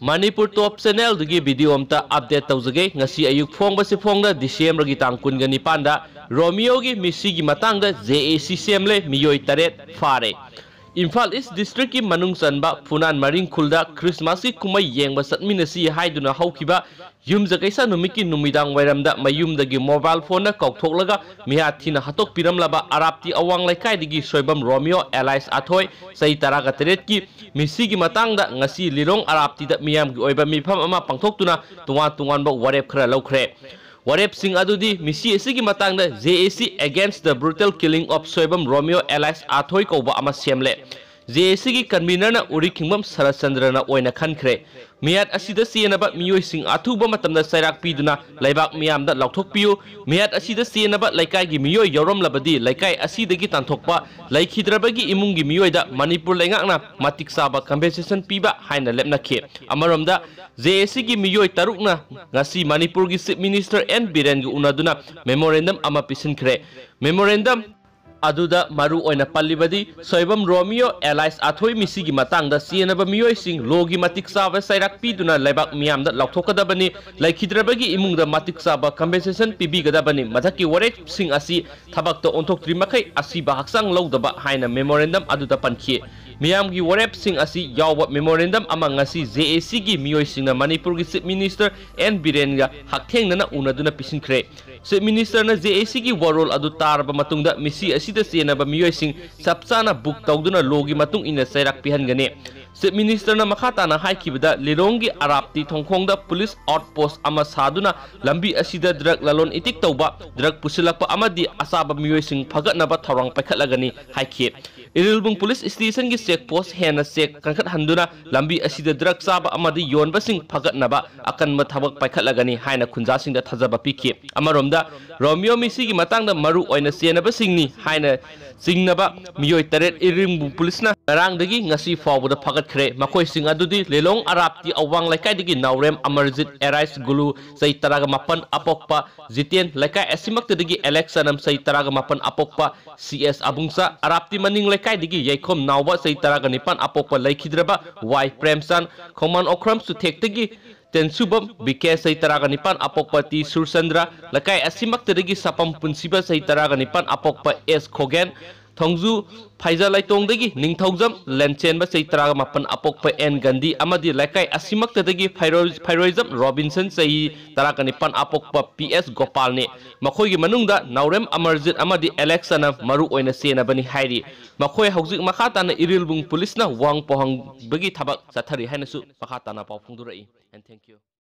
Manipur Top Channel dugi video amta update tawjage ngasi ayuk fongbasi fongda December gi tang kun gani panda Romio gi misi gi matangda JAC semle miyoi taret fare Imphal East District ki manung sanba Funan Maring Khulda Christmas ki kumai yengba satminasi haiduna haukiba yumja kaisa numiki numidang wairamda mayumdagi mobile phone na kauktholaga mihat thina hatok piramlaba arapti awang laikai digi soibam Romio Allies Athoi sai taraga teret ki misi gi matangda ngasi lirong arapti da miyam gi oiba mifam ama pangthoktuna tungan ba warep khara laukhre warep sing adudi misi esigi matangda JAC against the brutal killing of soibam Romio Allies Athoi koba ama semle JAC gi convener na uri kingmam Sarachandra na oina khankhre mihat asida senaba miyoi sing athuba matamda sairak piduna laibak miyamda lauthokpiu mihat asida senaba laikai gi miyoi yorom labadi laikai asidagi tanthokpa laikhidrabagi imungi miyoida Manipur laingakna matik saba compensation piba haina lepnakhe amaromda JAC gi miyoi tarukna ngasi Manipur gi Chief Minister CM Biren gi unaduna memorandum ama pisinkhre memorandum aduda maru oina pallibadi soibam Romio Allies Athoi misi gi matangda senaba miyoi sing logi matik saba sairak piduna laibak miyamda lauthokadabani laikhidrabagi imungda matik saba compensation pibigadabani mathaki warep sing asi thabakta onthoktri makai asiba haksang lawdaba haina memorandum aduda pankhi miyam gi warep sing asi yawba memorandum ama ngasi JAC gi miyoi singna Manipur gi Chief Minister CM Biren ga hakthengna unaduna pisinkhre Chief Minister na JAC gi warol adu tarba matungda misi asida senaba miyoi sing sapchana book tawduna logi matung ina sairak pihangane Chief Minister na makhata na haikibada lirongi arapti thongkhongda police outpost ama saduna lambi asida drug lalon itik tawba drug pusilakpa amadi asaba miyoi sing phagatnaba thorang paikhatlagani haikhe Irilbung police station gi check post hena check kankhat handuna lambi asida drug saba amadi yonba sing phagatnaba akan mathabak paikhatlagani haina khunja singda thajaba pikhi amaromda Romio misi gi matangda maru oina senaba singni haina singnaba miyoi taret Irilbung police na narangdagi ngasi fawbada phagatkhre makhoi sing adudi lelong arapti awang laikai digi naurem amarjit erais gulu sai taraga mapan apokpa jiten laikai asimaktadagi electionam sai taraga mapan apokpa CS abungsa arapti maning laikai digi yaikhom nawba sai taraga nipan apokpa laikhidraba y premsan khoman okram su thektagi Tensubam BK sai taraga nipan apokpa T Sursandra lakai asimaktadagi sapam punsiba sai taraga nipan apokpa S Khogen Thongju Phaija Laitongdagi Ningthaujam Lenchenba sai taraga mapan apokpa N Gandhi amadi laikai asimaktadagi Phairoism Robinson sai taraga nipan apokpa PS Gopalne makhoigi manungda Naurem Amarjit amadi election maru oina senabani heiri makhoi hauzik makhatana Irilbung police na wang pohang bagi thabak sathari hainasu makhatana paw phungdurai and thank you